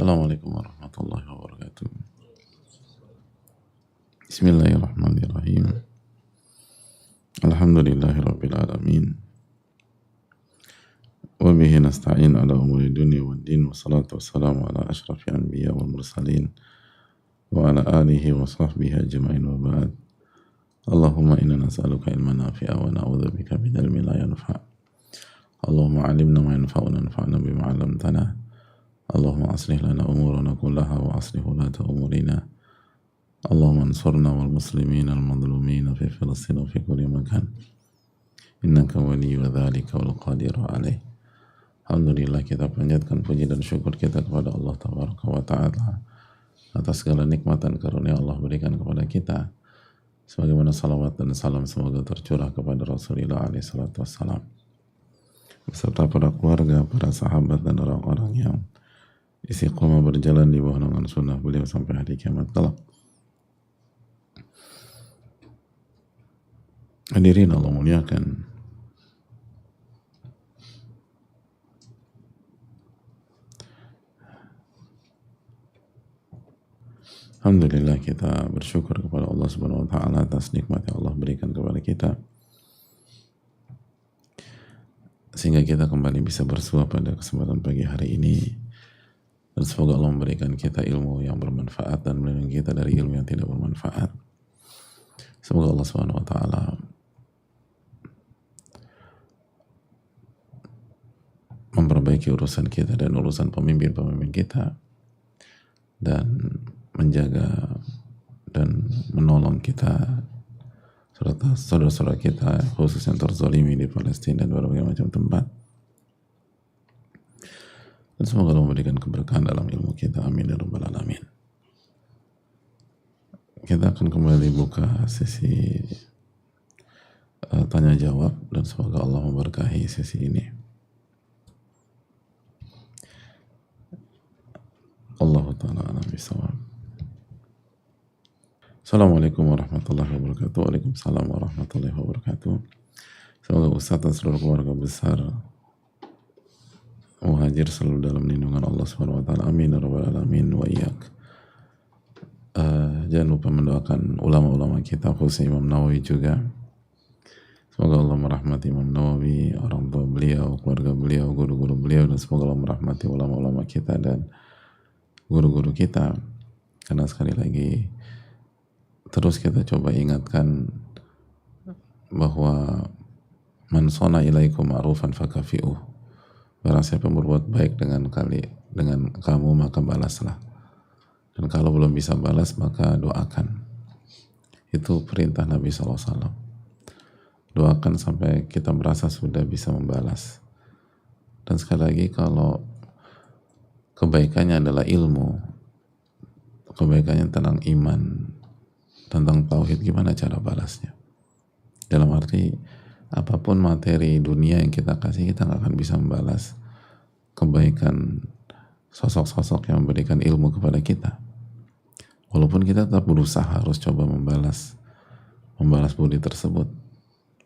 Assalamualaikum warahmatullahi wabarakatuh. Bismillahirrahmanirrahim. Alhamdulillahirabbil alamin. Wa bihi nasta'in ala umuri dunya waddin, wassalatu wassalamu ala asyrafil anbiya wal mursalin wa ala alihi wa sahbihi ajma'in, wa ba'd. Allahumma inna nas'aluka ilman nafi'a wa na'udzubika min ilmin la yanfa'. Allahumma 'allimna ma yanfa'una wanfa'na bima 'allamtana. Allahumma aslih lana umurana kullaha wa aslih ulata umurina. Allahumma ansurna wal muslimin al madlumin fi Filistin wa fi kulli makan. Innaka waliyyu dzalika wal qadiru alaih. Alhamdulillah, kita panjatkan puji dan syukur kita kepada Allah Tabaraka wa Ta'ala atas segala nikmat dan karunia Allah berikan kepada kita, sebagaimana salawat dan salam semoga tercurah kepada Rasulullah alaihi salatu wassalam beserta para keluarga, para sahabat dan orang-orang yang istiqomah berjalan di bawah naungan sunnah beliau sampai hari kiamat kelak. Hadirin Allah muliakan, alhamdulillah kita bersyukur kepada Allah Subhanahu wa Ta'ala atas nikmat yang Allah berikan kepada kita, sehingga kita kembali bisa bersua pada kesempatan pagi hari ini. Dan semoga Allah memberikan kita ilmu yang bermanfaat dan melindungi kita dari ilmu yang tidak bermanfaat. Semoga Allah Subhanahu wa Ta'ala memperbaiki urusan kita dan urusan pemimpin-pemimpin kita, dan menjaga dan menolong kita serta saudara-saudara kita khusus yang terzalimi di Palestina dan berbagai macam tempat. Dan semoga Allah memberikan keberkahan dalam ilmu kita, amin ya rabbal alamin. Kita akan kembali buka sesi tanya jawab, dan semoga Allah memberkahi sesi ini. Allah Ta'ala a'lam bishawab. Assalamualaikum warahmatullahi wabarakatuh. Waalaikumsalam warahmatullahi wabarakatuh. Semoga Ustaz dan seluruh keluarga besar Muhajir selalu dalam lindungan Allah Subhanahu wa Ta'ala, amin ya rabbal alamin wa iyyak. Jangan lupa mendoakan ulama-ulama kita, khususnya Imam Nawawi juga. Semoga Allah merahmati Imam Nawawi, orang tua beliau, keluarga beliau, guru-guru beliau, dan semoga Allah merahmati ulama-ulama kita dan guru-guru kita. Karena sekali lagi terus kita coba ingatkan bahwa man sona ilaikum ma'rufan fakafi'uh. Barang siapa yang berbuat baik dengan kamu, maka balaslah. Dan kalau belum bisa balas, maka doakan. Itu perintah Nabi SAW. Doakan sampai kita merasa sudah bisa membalas. Dan sekali lagi, kalau kebaikannya adalah ilmu, kebaikannya tentang iman, tentang tauhid, gimana cara balasnya? Dalam arti, apapun materi dunia yang kita kasih, kita nggak akan bisa membalas kebaikan sosok-sosok yang memberikan ilmu kepada kita. Walaupun kita tetap berusaha harus coba membalas budi tersebut.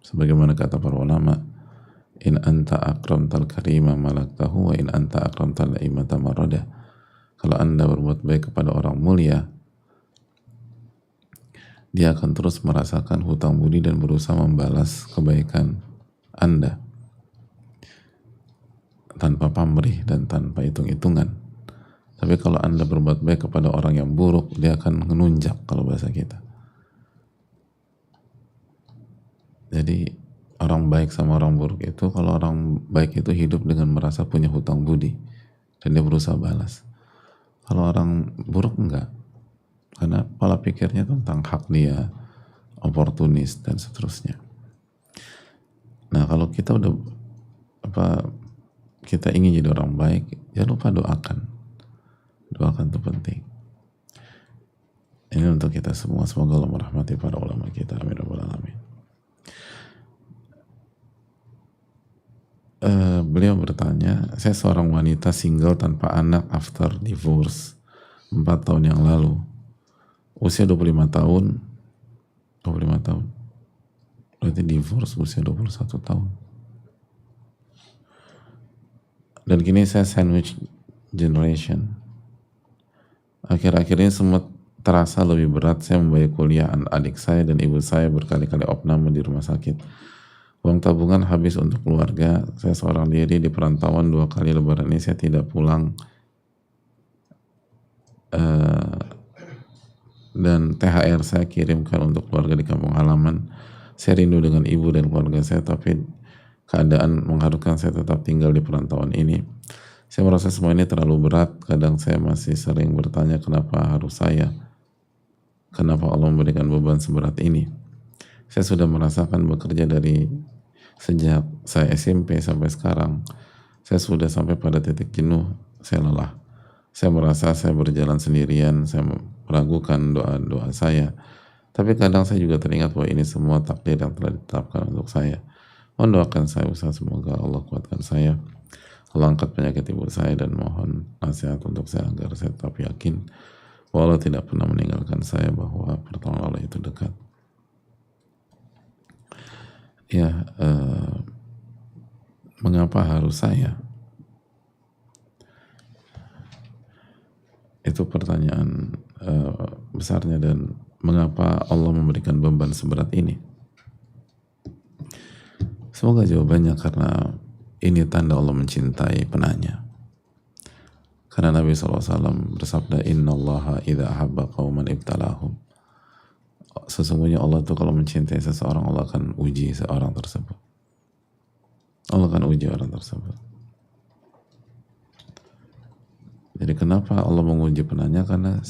Sebagaimana kata para ulama, in anta akramtal karima malaktahu wa in anta akramtal laimata marada. Kalau Anda berbuat baik kepada orang mulia, dia akan terus merasakan hutang budi dan berusaha membalas kebaikan Anda tanpa pamrih dan tanpa hitung-hitungan. Tapi kalau Anda berbuat baik kepada orang yang buruk, dia akan menunjak, kalau bahasa kita. Jadi orang baik sama orang buruk itu, kalau orang baik itu hidup dengan merasa punya hutang budi dan dia berusaha balas. Kalau orang buruk enggak, karena pola pikirnya tentang hak dia, oportunis dan seterusnya. Nah, kalau kita kita ingin jadi orang baik, jangan lupa doakan itu penting. Ini untuk kita semua. Semoga Allah merahmati para ulama kita, amin rabbal alamin. Beliau bertanya, saya seorang wanita single tanpa anak after divorce 4 tahun yang lalu. Usia 25 tahun. Berarti divorce usia 21 tahun. Dan kini saya sandwich generation. Akhir-akhir ini semua terasa lebih berat. Saya membayar kuliah adik saya dan ibu saya berkali-kali opname di rumah sakit. Uang tabungan habis untuk keluarga. Saya seorang diri di perantauan, 2 kali lebaran ini saya tidak pulang, dan THR saya kirimkan untuk keluarga di kampung halaman. Saya rindu dengan ibu dan keluarga saya, tapi keadaan mengharuskan saya tetap tinggal di perantauan ini. Saya merasa semua ini terlalu berat. Kadang saya masih sering bertanya, kenapa harus saya? Kenapa Allah memberikan beban seberat ini? Saya sudah merasakan bekerja dari sejak saya SMP sampai sekarang. Saya sudah sampai pada titik jenuh. Saya lelah. Saya merasa saya berjalan sendirian. Saya meragukan doa-doa saya. Tapi kadang saya juga teringat bahwa ini semua takdir yang telah ditetapkan untuk saya. Mohon doakan saya Ustaz, semoga Allah kuatkan saya. Allah angkat penyakit ibu saya, dan mohon nasihat untuk saya agar saya tetap yakin bahwa Allah tidak pernah meninggalkan saya, bahwa pertolongan Allah itu dekat. Ya, mengapa harus saya? Itu pertanyaan besarnya. Dan mengapa Allah memberikan beban seberat ini? Semoga jawabannya karena ini tanda Allah mencintai penanya. Karena Nabi SAW bersabda, Inna Allaha idha ahabba qawman ibtalahum. Sesungguhnya Allah itu kalau mencintai seseorang, Allah akan uji seorang tersebut. Allah akan uji orang tersebut. Jadi kenapa Allah menguji penanya? Karena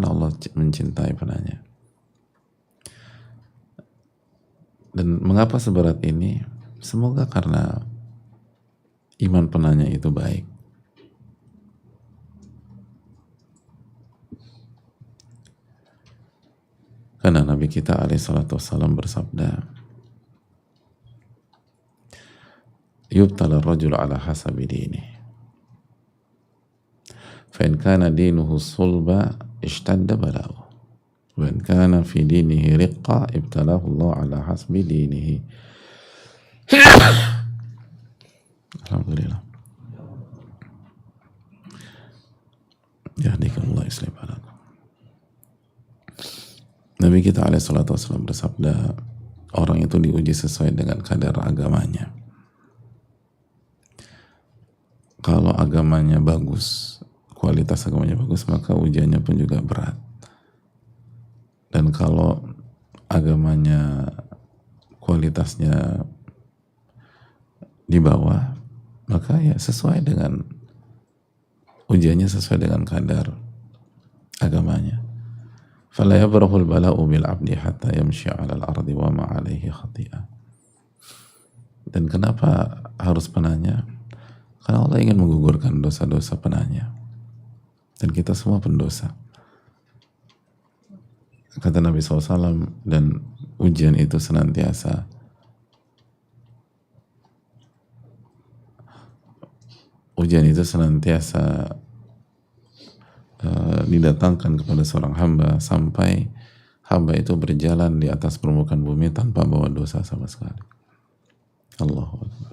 Allah mencintai penanya. Dan mengapa seberat ini? Semoga karena iman penanya itu baik. Karena Nabi kita alaihissalam bersabda, yubtala rajul ala hasabi dini. Fa in kana dinuhu sulba ishtadda bala'u. Wa in kana fi dinihi riqqa ibtalahu Allah ala hasbi dinihi. Alhamdulillah. Yahdikallahu islih balakum. Nabi kita alaihissalam bersabda, orang itu diuji sesuai dengan kadar agamanya. Kalau agamanya bagus, kualitas agamanya bagus, maka ujiannya pun juga berat. Dan kalau agamanya kualitasnya di bawah, maka ya sesuai dengan ujiannya, sesuai dengan kadar agamanya. فَلَا يَبْرَهُ الْبَلَاءُ بِالْعَبْدِ حَتَّى يَمْشِي عَلَى الْأَرْضِ وَمَا عَلَيْهِ خَطِيئَةٌ. Dan kenapa harus penanya? Karena Allah ingin menggugurkan dosa-dosa penanya. Dan kita semua pendosa. Kata Nabi SAW, dan ujian itu senantiasa didatangkan kepada seorang hamba sampai hamba itu berjalan di atas permukaan bumi tanpa bawa dosa sama sekali. Allahu Akbar.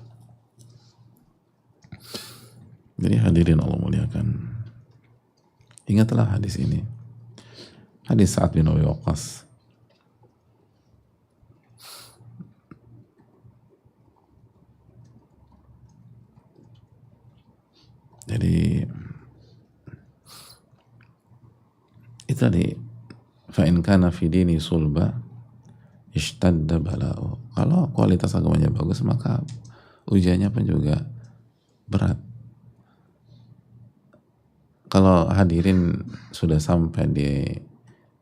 Jadi hadirin Allah muliakan, ingatlah hadis ini, hadis Sa'ad bin Abi Waqqas. Jadi itu tadi, fa in kana fi dini sulba ishtadda bala'u. Kalau kualitas agamanya bagus, maka ujiannya pun juga berat. Kalau hadirin sudah sampai di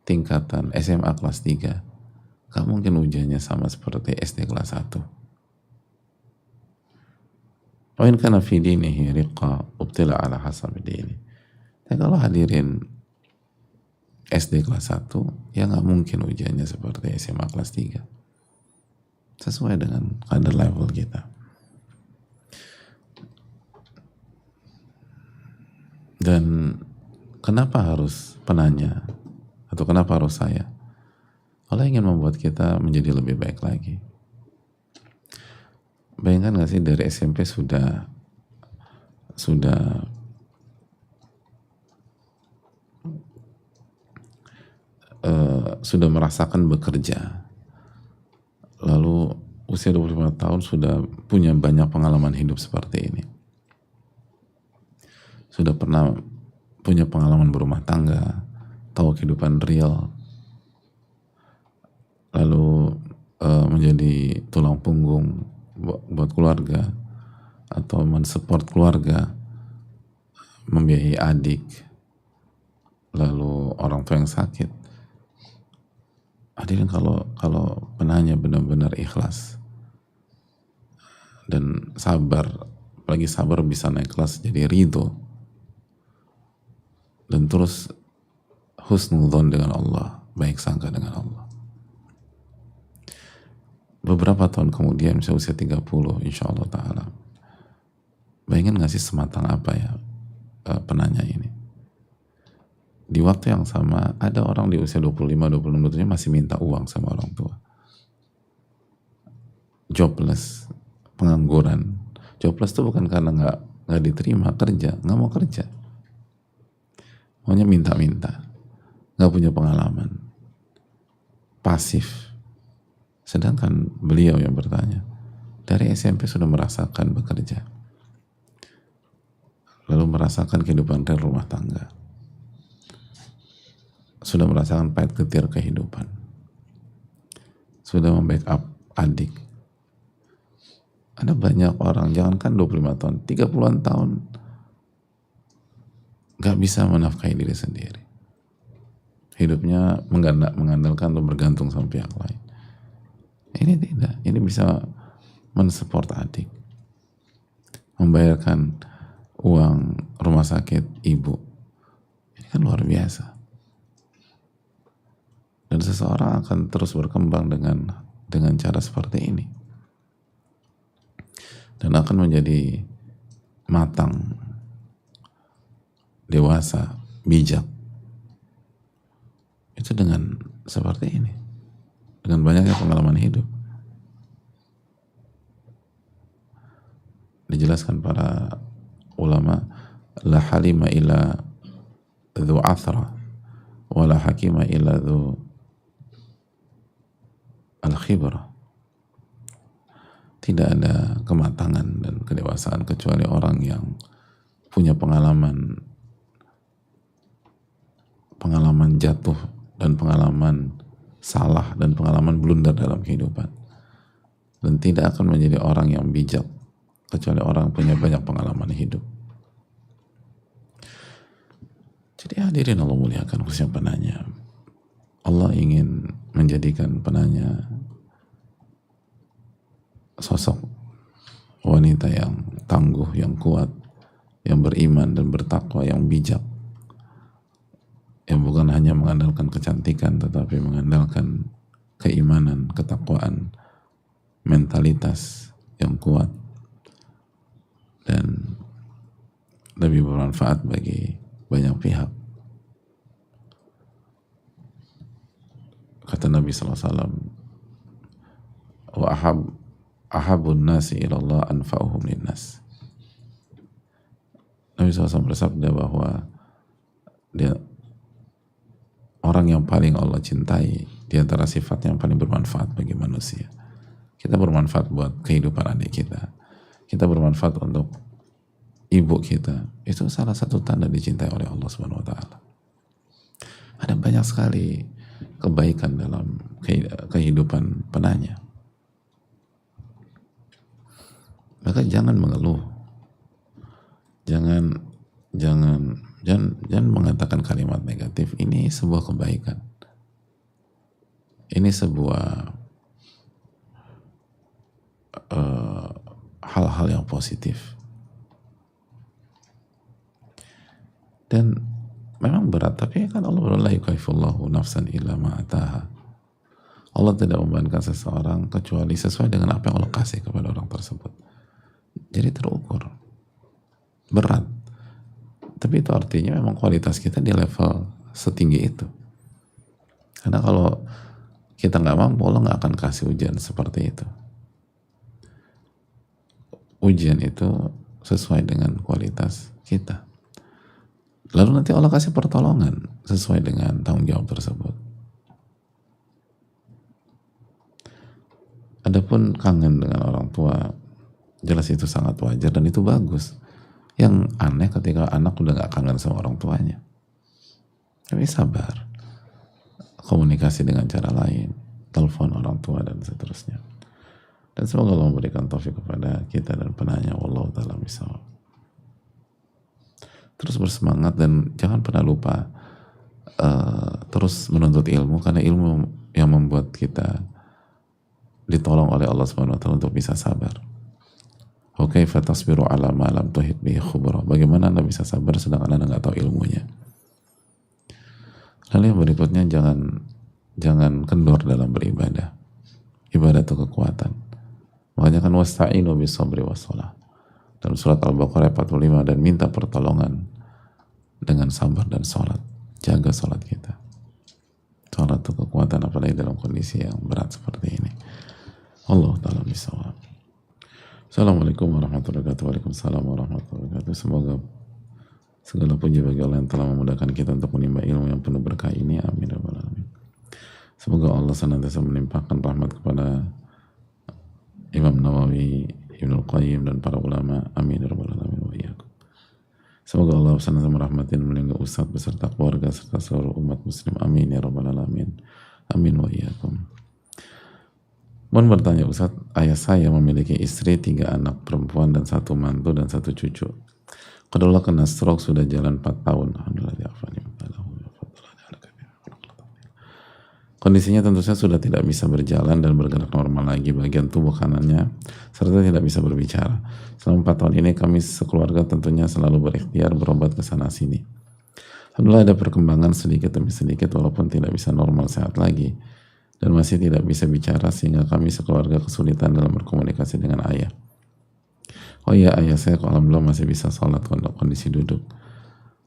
tingkatan SMA kelas 3, gak mungkin ujiannya sama seperti SD kelas 1. Wa in kana fi dinihi riqqa ubtila ala hasabi dini. Dan kalau hadirin SD kelas 1, ya gak mungkin ujiannya seperti SMA kelas 3. Sesuai dengan kadar level kita. Dan kenapa harus penanya? Atau kenapa harus saya? Allah ingin membuat kita menjadi lebih baik lagi. Bayangkan gak sih, dari SMP sudah sudah merasakan bekerja, lalu usia 25 tahun sudah punya banyak pengalaman hidup seperti ini, sudah pernah punya pengalaman berumah tangga, tahu kehidupan real, lalu menjadi tulang punggung buat keluarga atau mensupport keluarga, membiayai adik, lalu orang tua yang sakit. Hadirin, kalau penanya benar-benar ikhlas dan sabar, apalagi sabar bisa naik kelas jadi ridho, dan terus husnudzon dengan Allah, baik sangka dengan Allah. Beberapa tahun kemudian, misalnya usia 30, insya Allah ta'ala, bayangin gak sih sematang apa ya penanya ini. Di waktu yang sama, ada orang di usia 25-26 masih minta uang sama orang tua. Jobless, pengangguran. Jobless itu bukan karena nggak diterima kerja, nggak mau kerja, maunya minta-minta, nggak punya pengalaman, pasif. Sedangkan beliau yang bertanya, dari SMP sudah merasakan bekerja, lalu merasakan kehidupan real rumah tangga, sudah merasakan pahit getir kehidupan, sudah membackup adik. Ada banyak orang, jangankan 25 tahun, 30-an tahun gak bisa menafkahi diri sendiri. Hidupnya mengandalkan atau bergantung sama pihak lain. Ini tidak, ini bisa mensupport adik, membayarkan uang rumah sakit ibu. Ini kan luar biasa. Dan seseorang akan terus berkembang dengan cara seperti ini, dan akan menjadi matang, dewasa, bijak. Itu dengan seperti ini, dengan banyaknya pengalaman hidup. Dijelaskan para ulama, la halima illa dhu athra wa la hakima illa dhu al-khibra. Tidak ada kematangan dan kedewasaan kecuali orang yang punya pengalaman jatuh dan pengalaman salah dan pengalaman blunder dalam kehidupan. Dan tidak akan menjadi orang yang bijak kecuali orang punya banyak pengalaman hidup. Jadi hadirin Allah muliakan, khususnya penanya, Allah ingin menjadikan penanya sosok wanita yang tangguh, yang kuat, yang beriman dan bertakwa, yang bijak, yang bukan hanya mengandalkan kecantikan tetapi mengandalkan keimanan, ketakwaan, mentalitas yang kuat dan lebih bermanfaat bagi banyak pihak. Kata Nabi SAW, wa ahabun nasi ilallah anfa'uhum linnas. Nabi SAW bersabda bahwa orang yang paling Allah cintai di antara sifat yang paling bermanfaat bagi manusia. Kita bermanfaat buat kehidupan adik kita, kita bermanfaat untuk ibu kita. Itu salah satu tanda dicintai oleh Allah Subhanahu wa taala. Ada banyak sekali kebaikan dalam kehidupan penanya. Maka jangan mengeluh, jangan mengatakan kalimat negatif. Ini sebuah kebaikan, ini sebuah hal-hal yang positif. Dan memang berat, tapi kan Allah berkata, la yukallifullahu nafsan illa ma ataha. Allah tidak membebankan seseorang kecuali sesuai dengan apa yang Allah kasih kepada orang tersebut. Jadi terukur, berat, tapi itu artinya memang kualitas kita di level setinggi itu. Karena kalau kita nggak mampu, Allah nggak akan kasih ujian seperti itu. Ujian itu sesuai dengan kualitas kita. Lalu nanti Allah kasih pertolongan sesuai dengan tanggung jawab tersebut. Adapun kangen dengan orang tua, jelas itu sangat wajar dan itu bagus. Yang aneh ketika anak udah gak kangen sama orang tuanya. Tapi sabar, komunikasi dengan cara lain, telepon orang tua dan seterusnya. Dan semoga Allah memberikan taufik kepada kita dan penanya. Wallahu ta'ala bishawab. Terus bersemangat dan jangan pernah lupa terus menuntut ilmu, karena ilmu yang membuat kita ditolong oleh Allah Subhanahu wa taala untuk bisa sabar. Wa kaifa tasbiru ala ma lam tuhit bihi khubra. Bagaimana Anda bisa sabar sedangkan Anda enggak tahu ilmunya? Lalu yang berikutnya, jangan kendor dalam beribadah. Ibadah itu kekuatan. Makanya kan wasta'inu bis sabri was shalah. Dalam surat Al-Baqarah 45, dan minta pertolongan dengan sabar dan salat. Jaga salat kita. Salat itu kekuatan, apalagi dalam kondisi yang berat seperti ini. Allah ta'ala bishawab. Assalamualaikum warahmatullahi wabarakatuh. Waalaikumsalam warahmatullahi wabarakatuh. Semoga segala puji bagi Allah yang telah memudahkan kita untuk menimba ilmu yang penuh berkah ini. Amin ya rabbal alamin. Semoga Allah senantiasa melimpahkan rahmat kepada Imam Nawawi, Ibnu Qayyim dan para ulama. Amin ya rabbal alamin wa iyyakum. Semoga Allah senantiasa merahmati dan melindungi Ustaz beserta keluarga serta seluruh umat muslim. Amin ya rabbal alamin. Amin wa iyyakum. Mohon bertanya Ustaz, ayah saya memiliki istri, 3 anak perempuan dan 1 mantu dan 1 cucu. Kedua kena stroke sudah jalan 4 tahun. Kondisinya tentu saja sudah tidak bisa berjalan dan bergerak normal lagi bagian tubuh kanannya, serta tidak bisa berbicara. Selama 4 tahun ini kami sekeluarga tentunya selalu berikhtiar berobat ke sana sini. Alhamdulillah ada perkembangan sedikit demi sedikit walaupun tidak bisa normal sehat lagi dan masih tidak bisa bicara sehingga kami sekeluarga kesulitan dalam berkomunikasi dengan ayah. Oh iya, ayah saya alhamdulillah masih bisa sholat untuk kondisi duduk.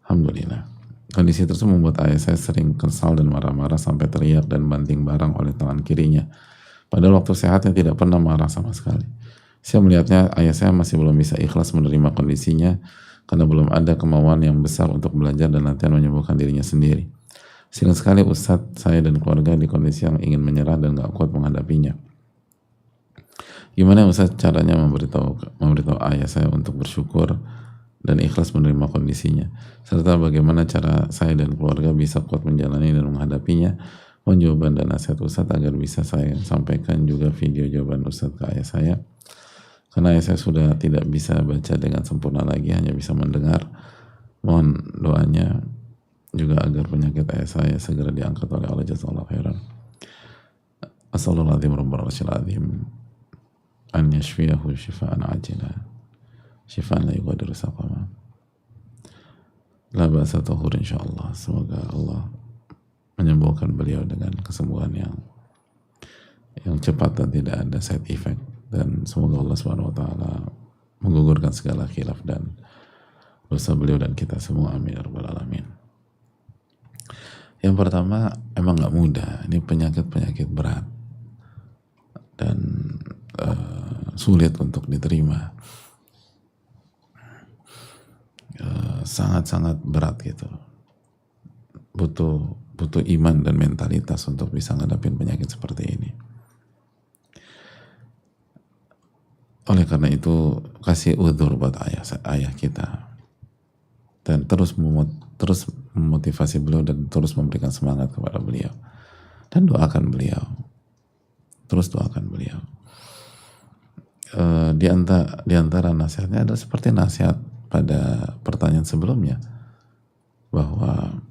Alhamdulillah. Kondisi tersebut membuat ayah saya sering kesal dan marah-marah sampai teriak dan banting barang oleh tangan kirinya. Padahal waktu sehatnya tidak pernah marah sama sekali. Saya melihatnya ayah saya masih belum bisa ikhlas menerima kondisinya karena belum ada kemauan yang besar untuk belajar dan latihan menyembuhkan dirinya sendiri. Sering sekali Ustadz, saya dan keluarga di kondisi yang ingin menyerah dan gak kuat menghadapinya. Gimana Ustadz caranya memberitahu ayah saya untuk bersyukur dan ikhlas menerima kondisinya, serta bagaimana cara saya dan keluarga bisa kuat menjalani dan menghadapinya? Mohon jawaban dan nasihat Ustadz agar bisa saya sampaikan juga video jawaban Ustadz ke ayah saya, karena ayah saya sudah tidak bisa baca dengan sempurna lagi, hanya bisa mendengar. Mohon doanya juga agar penyakit ayah saya segera diangkat oleh Allah Jazakallahu khairan. Assalamualaikum warahmatullahi wabarakatuh. An yashfiyahu shifaan ajila, shifaan la yughadiru saqama, la ba'sa tahur insyaallah. Semoga Allah menyembuhkan beliau dengan kesembuhan yang cepat dan tidak ada side effect, dan semoga Allah Subhanahu wa taala menggugurkan segala khilaf dan dosa beliau dan kita semua. Amin ya rabbal alamin. Yang pertama, emang gak mudah, ini penyakit berat dan sulit untuk diterima, sangat-sangat berat gitu. Butuh iman dan mentalitas untuk bisa ngadapin penyakit seperti ini. Oleh karena itu, kasih udzur buat ayah kita dan terus memotivasi beliau dan terus memberikan semangat kepada beliau dan doakan beliau, terus doakan beliau. Di antara nasihatnya adalah seperti nasihat pada pertanyaan sebelumnya, bahwa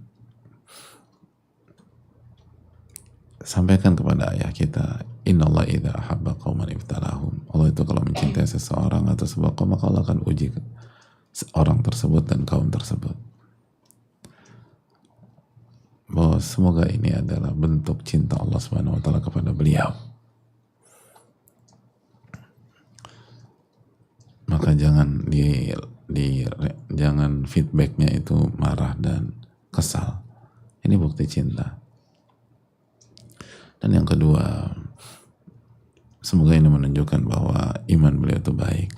sampaikan kepada ayah kita, innallaha idza ahabba qauman ibtalahum. Allah itu kalau mencintai seseorang atau sebuah kaum, maka Allah akan uji orang tersebut dan kaum tersebut. Bahwa semoga ini adalah bentuk cinta Allah Subhanahu wa taala kepada beliau. Maka jangan jangan feedbacknya itu marah dan kesal. Ini bukti cinta. Dan yang kedua, semoga ini menunjukkan bahwa iman beliau itu baik.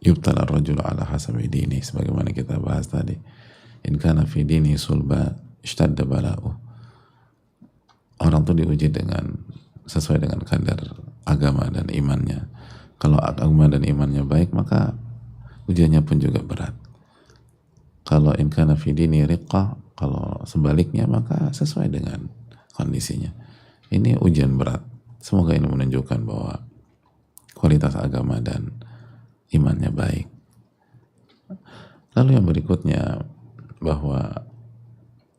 Yubtala rajul ala hasabi dini, sebagaimana kita bahas tadi. In kana fi dini sulba ishtadda bala'u. Orang itu diuji sesuai dengan kadar agama dan imannya. Kalau agama dan imannya baik, maka ujiannya pun juga berat. Kalau in kana fi dini riqqa, kalau sebaliknya maka sesuai dengan kondisinya. Ini ujian berat. Semoga ini menunjukkan bahwa kualitas agama dan imannya baik. Lalu yang berikutnya, bahwa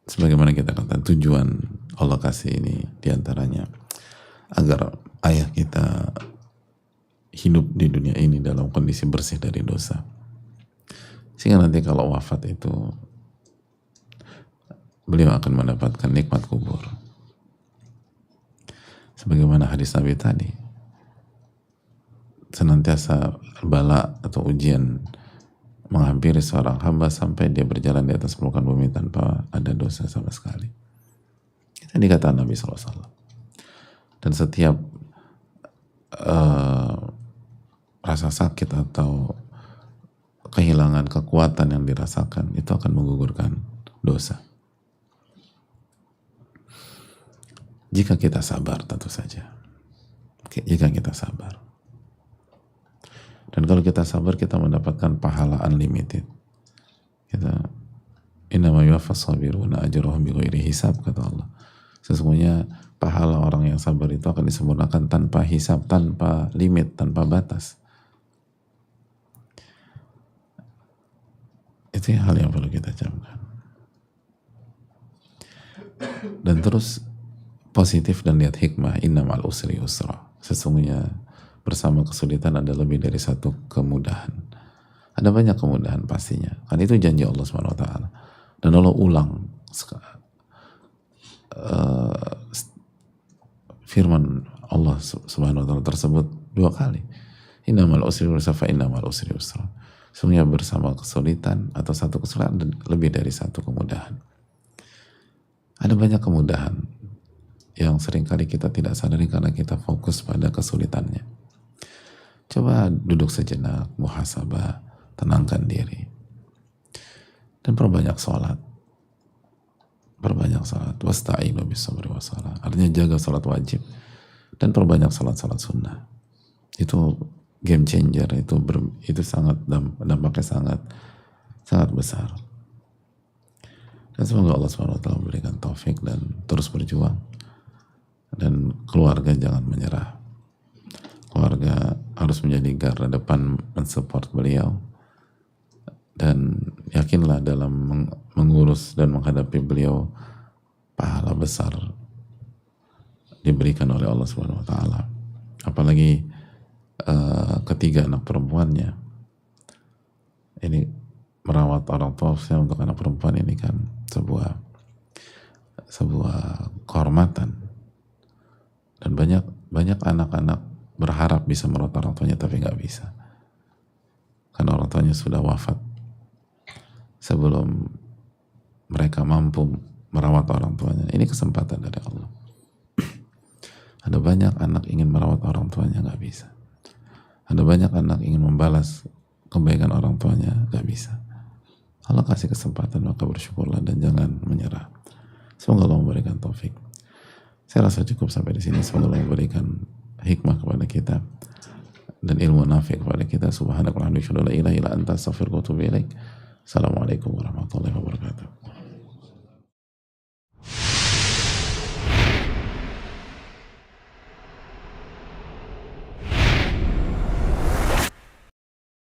sebagaimana kita katakan, tujuan Allah kasih ini diantaranya agar ayah kita hidup di dunia ini dalam kondisi bersih dari dosa, sehingga nanti kalau wafat itu beliau akan mendapatkan nikmat kubur. Sebagaimana hadis Nabi tadi, senantiasa bala atau ujian menghampiri seorang hamba sampai dia berjalan di atas permukaan bumi tanpa ada dosa sama sekali. Itu dikatakan Nabi SAW. Dan setiap rasa sakit atau kehilangan kekuatan yang dirasakan itu akan menggugurkan dosa. Jika kita sabar, tentu saja. Jika kita sabar. Dan kalau kita sabar, kita mendapatkan pahala unlimited. Kita innama yuwaffas sabiruna ajrahum bighairi hisab, kata Allah. Sesungguhnya pahala orang yang sabar itu akan disempurnakan tanpa hisab, tanpa limit, tanpa batas. Itu hal yang perlu kita camkan. Dan terus positif dan lihat hikmah, innamal usri yusra. Sesungguhnya bersama kesulitan ada lebih dari satu kemudahan. Ada banyak kemudahan pastinya. Kan itu janji Allah SWT. Dan Allah ulang firman Allah SWT tersebut 2 kali. Innamal usri yusra fa innamal usri yusra. Sesungguhnya bersama kesulitan atau satu kesulitan lebih dari satu kemudahan. Ada banyak kemudahan yang seringkali kita tidak sadari karena kita fokus pada kesulitannya. Coba duduk sejenak, muhasabah, tenangkan diri. Dan perbanyak sholat. Perbanyak sholat. Wasta'inu bis-sabri was-salah. Artinya jaga sholat wajib. Dan perbanyak sholat-sholat sunnah. Itu game changer. Itu sangat dampaknya sangat besar. Dan semoga Allah SWT memberikan taufik dan terus berjuang. Dan keluarga jangan menyerah. Keluarga harus menjadi garda depan mensupport beliau, dan yakinlah dalam mengurus dan menghadapi beliau pahala besar diberikan oleh Allah Subhanahu Wa Taala. Apalagi ketiga anak perempuannya ini, merawat orang tua untuk anak perempuan ini kan sebuah kehormatan, dan banyak anak-anak berharap bisa merawat orang tuanya tapi nggak bisa karena orang tuanya sudah wafat sebelum mereka mampu merawat orang tuanya. Ini kesempatan dari Allah. Ada banyak anak ingin merawat orang tuanya nggak bisa. Ada banyak anak ingin membalas kebaikan orang tuanya nggak bisa. Allah kasih kesempatan, maka bersyukurlah dan jangan menyerah. Semoga Allah memberikan taufik. Saya rasa cukup sampai di sini. Semoga Allah memberikan hikmah kepada kita dan ilmu nafi kepada kita. Subhanakallahumma wa bihamdika, la ilaha illa anta, astaghfiruka wa atubu ilaik. Assalamualaikum warahmatullahi wabarakatuh.